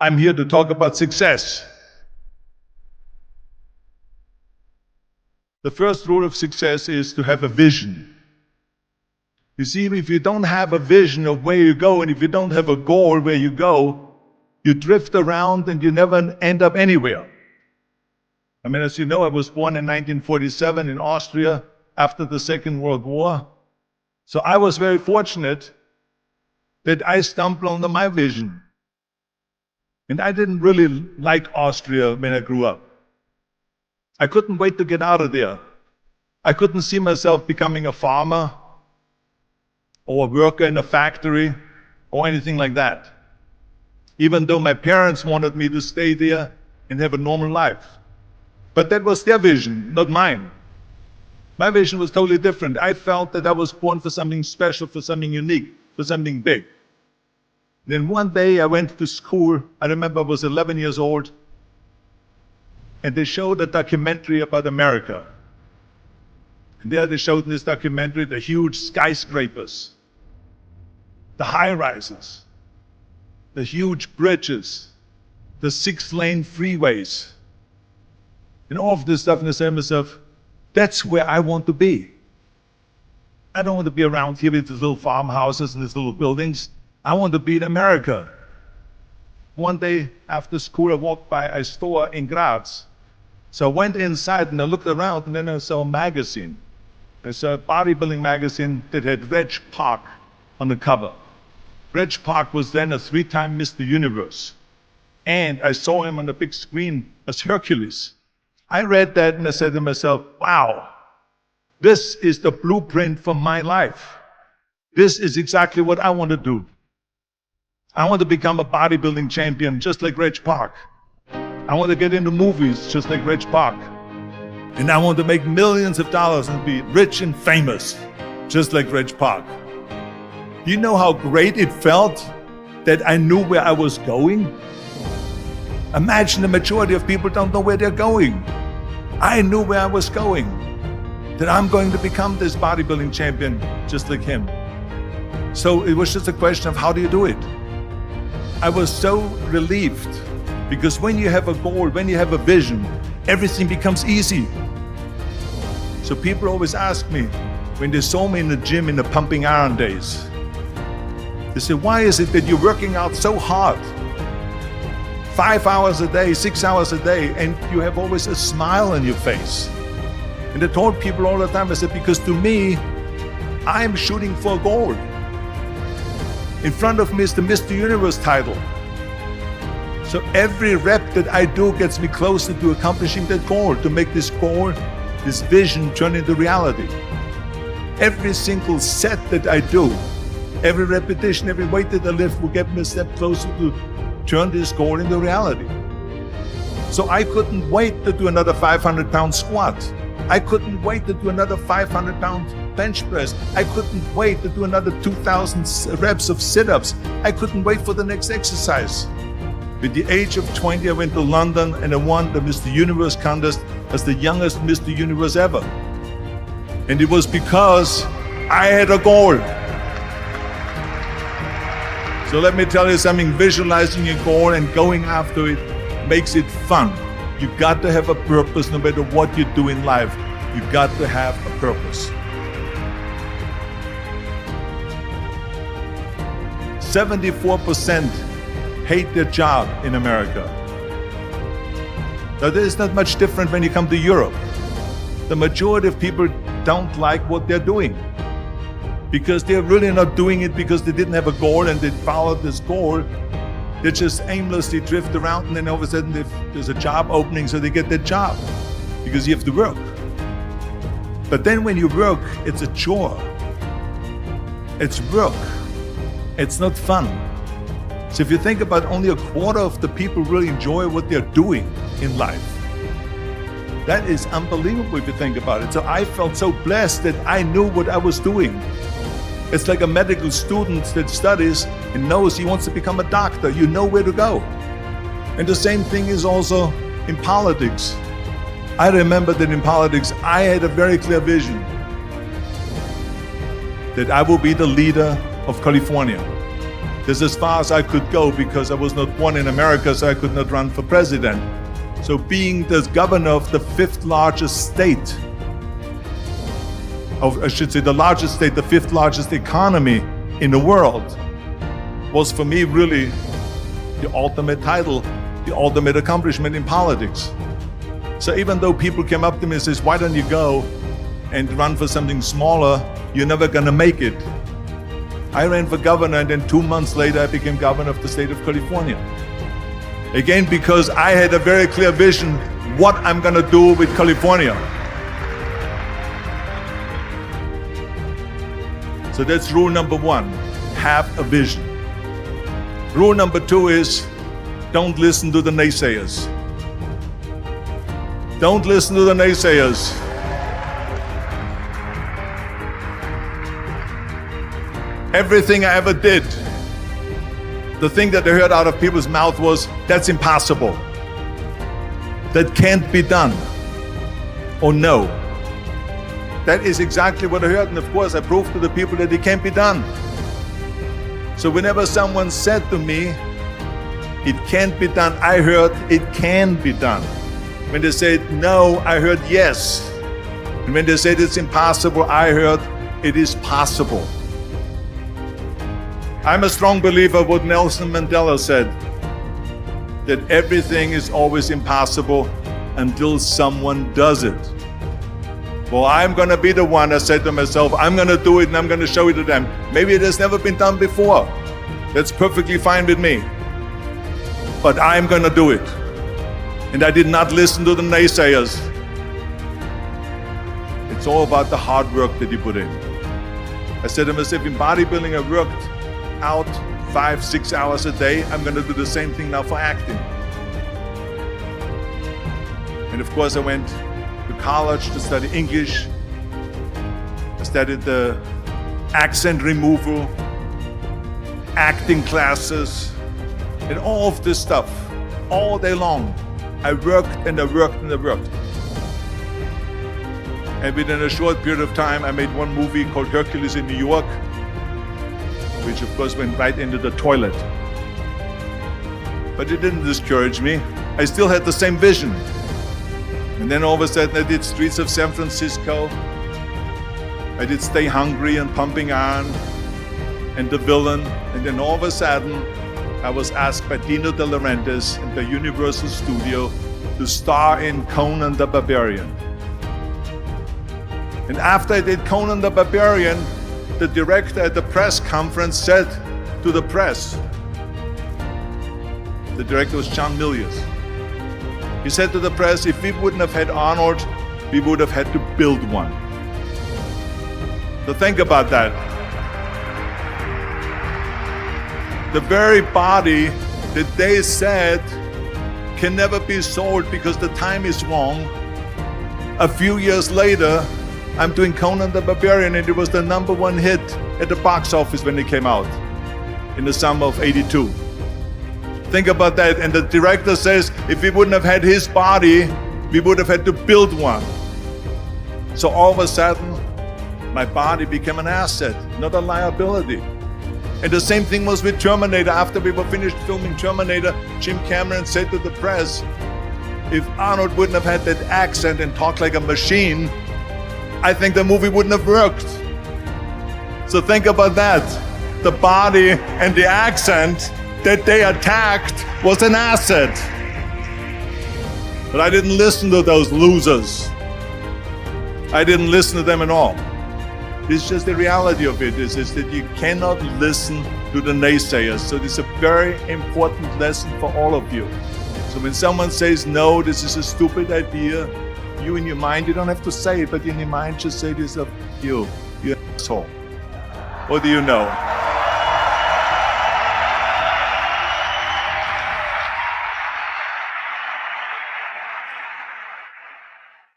I'm here to talk about success. The first rule of success is to have a vision. You see, if you don't have a vision of where you go, and if you don't have a goal where you go, you drift around and you never end up anywhere. I mean, as you know, I was born in 1947 in Austria after the Second World War. So I was very fortunate that I stumbled onto my vision. And I didn't really like Austria when I grew up. I couldn't wait to get out of there. I couldn't see myself becoming a farmer or a worker in a factory or anything like that, even though my parents wanted me to stay there and have a normal life. But that was their vision, not mine. My vision was totally different. I felt that I was born for something special, for something unique, for something big. Then one day I went to school. I remember I was 11 years old, and they showed a documentary about America. And there they showed in this documentary the huge skyscrapers, the high-rises, the huge bridges, the 6-lane freeways, and all of this stuff. And I said to myself, that's where I want to be. I don't want to be around here with these little farmhouses and these little buildings. I want to be in America. One day after school, I walked by a store in Graz. So I went inside and I looked around, and then I saw a magazine. I saw a bodybuilding magazine that had Reg Park on the cover. Reg Park was then a 3-time Mr. Universe. And I saw him on the big screen as Hercules. I read that and I said to myself, wow, this is the blueprint for my life. This is exactly what I want to do. I want to become a bodybuilding champion just like Reg Park. I want to get into movies just like Reg Park. And I want to make millions of dollars and be rich and famous just like Reg Park. Do you know how great it felt that I knew where I was going? Imagine the majority of people don't know where they're going. I knew where I was going, that I'm going to become this bodybuilding champion just like him. So it was just a question of how do you do it? I was so relieved, because when you have a goal, when you have a vision, everything becomes easy. So people always ask me, when they saw me in the gym in the pumping iron days, they say, why is it that you're working out so hard? 5 hours a day, 6 hours a day, and you have always a smile on your face. And I told people all the time, I said, because to me, I'm shooting for a goal. In front of me is the Mr. Universe title. So every rep that I do gets me closer to accomplishing that goal, to make this goal, this vision turn into reality. Every single set that I do, every repetition, every weight that I lift will get me a step closer to turn this goal into reality. So I couldn't wait to do another 500-pound squat. I couldn't wait to do another 500-pound bench press. I couldn't wait to do another 2,000 reps of sit-ups. I couldn't wait for the next exercise. At the age of 20, I went to London and I won the Mr. Universe contest as the youngest Mr. Universe ever. And it was because I had a goal. So let me tell you something, visualizing your goal and going after it makes it fun. You got to have a purpose no matter what you do in life. You got to have a purpose. 74% hate their job in America. Now, there is not much different when you come to Europe. The majority of people don't like what they're doing, because they're really not doing it because they didn't have a goal and they followed this goal. They just aimlessly drift around, and then all of a sudden there's a job opening, so they get that job because you have to work. But then when you work, it's a chore. It's work. It's not fun. So if you think about, only a quarter of the people really enjoy what they're doing in life. That is unbelievable if you think about it. So I felt so blessed that I knew what I was doing. It's like a medical student that studies and knows he wants to become a doctor. You know where to go. And the same thing is also in politics. I remember that in politics, I had a very clear vision that I will be the leader of California. That's as far as I could go because I was not born in America, so I could not run for president. So being the governor of the fifth largest state, I should say the largest state, the fifth largest economy in the world, was for me really the ultimate title, the ultimate accomplishment in politics. So even though people came up to me and says, why don't you go and run for something smaller, you're never gonna make it. I ran for governor, and then 2 months later I became governor of the state of California. Again, because I had a very clear vision what I'm gonna do with California. So that's rule number one, have a vision. Rule number two is, don't listen to the naysayers. Don't listen to the naysayers. Everything I ever did, the thing that I heard out of people's mouth was, that's impossible. That can't be done. Or no. That is exactly what I heard, and of course I proved to the people that it can't be done. So whenever someone said to me, it can't be done, I heard it can be done. When they said no, I heard yes. And when they said it's impossible, I heard it is possible. I'm a strong believer of what Nelson Mandela said, that everything is always impossible until someone does it. Well, I'm gonna be the one, I said to myself, I'm gonna do it and I'm gonna show it to them. Maybe it has never been done before. That's perfectly fine with me. But I'm gonna do it. And I did not listen to the naysayers. It's all about the hard work that you put in. I said to myself, in bodybuilding I worked out 5-6 hours a day. I'm gonna do the same thing now for acting. And of course I went to college to study English. I studied the accent removal, acting classes, and all of this stuff, all day long. I worked and I worked and I worked. And within a short period of time, I made one movie called Hercules in New York, which of course went right into the toilet. But it didn't discourage me. I still had the same vision. And then all of a sudden I did Streets of San Francisco. I did Stay Hungry and Pumping On and The Villain. And then all of a sudden I was asked by Dino De Laurentiis and by Universal Studio to star in Conan the Barbarian. And after I did Conan the Barbarian, the director at the press conference said to the press, the director was John Milius, he said to the press, if we wouldn't have had Arnold, we would have had to build one. So think about that. The very body that they said can never be sold because the time is wrong. A few years later, I'm doing Conan the Barbarian, and it was the #1 hit at the box office when it came out in the summer of '82. Think about that. And the director says, if we wouldn't have had his body, we would have had to build one. So all of a sudden, my body became an asset, not a liability. And the same thing was with Terminator. After we were finished filming Terminator, Jim Cameron said to the press, if Arnold wouldn't have had that accent and talked like a machine, I think the movie wouldn't have worked. So think about that. The body and the accent that they attacked was an asset. But I didn't listen to those losers. I didn't listen to them at all. It's just the reality of it is that you cannot listen to the naysayers. So this is a very important lesson for all of you. So when someone says, no, this is a stupid idea, you in your mind, you don't have to say it, but in your mind just say to yourself, you're an asshole. What do you know?